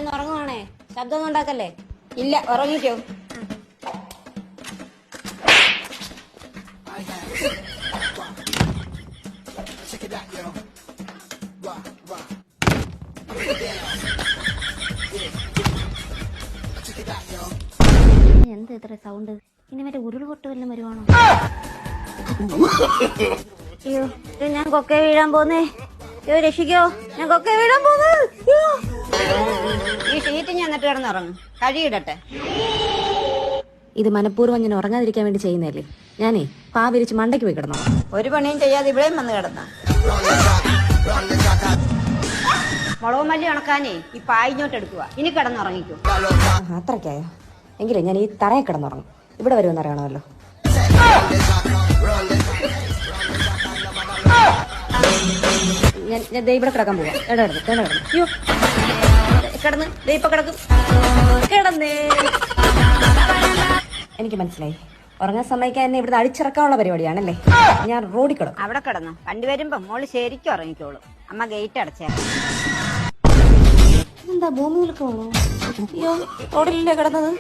ഞാൻ ഉറങ്ങുവാണേ, ശബ്ദമൊന്നും ഉണ്ടാക്കല്ലേ. ഇല്ല, ഉറങ്ങിക്കോ. എന്ത് ഇത്ര സൗണ്ട്? ഇനി മറ്റേ ഉരുൾപൊട്ട് വല്ലതും വരുവാണോ? അയ്യോ, ഞാൻ കൊക്കെ വീഴാൻ പോന്നേ. അയ്യോ രക്ഷിക്കോ, ഞാൻ കൊക്കെ വീഴാൻ പോന്നേ. ഈ ഷീറ്റ് ഞാൻ എന്നിട്ട് കിടന്നുറങ്ങും. കഴിയിടട്ടെ. ഇത് മനഃപൂർവ്വം ഞാൻ ഉറങ്ങാതിരിക്കാൻ വേണ്ടി ചെയ്യുന്നതല്ലേ. ഞാനേ പാ വിരിച്ച് മണ്ടയ്ക്ക് പോയി കിടന്നോ. ഒരു പണിയും ചെയ്യാതെ ഇവിടെയും വന്ന് കിടന്ന. മുളക് മല്ലി ഉണക്കാനേ ഈ പായിഞ്ഞോട്ട് എടുക്കുക. ഇനി കിടന്നുറങ്ങിക്കോ. അത്രയ്ക്കായോ? എങ്കിലും ഞാൻ ഈ തറയെ കിടന്നുറങ്ങും. ഇവിടെ വരുമെന്ന് അറിയണമല്ലോ. ഞാൻ ദേ ഇവിടെ കിടക്കാൻ പോവാം. കിടന്നു. അയ്യോ കിടന്ന് ദേ ഇപ്പൊ കിടക്കും. കിടന്നേ. എനിക്ക് മനസ്സിലായി, ഉറങ്ങാൻ സമ്മതിക്കാൻ എന്നെ ഇവിടുന്ന് അടിച്ചിറക്കാനുള്ള പരിപാടിയാണല്ലേ. ഞാൻ റോഡിൽ കിടക്കും. അവിടെ കിടന്നു. വണ്ടി വരുമ്പോ മോള് ശരിക്കും ഉറങ്ങിക്കോളും. അമ്മ ഗേറ്റ് അടച്ചേക്കാം. എന്താ ഭൂമിയിലേക്ക് പോണോ? അയ്യോ റോഡിലല്ലേ കിടന്നത്.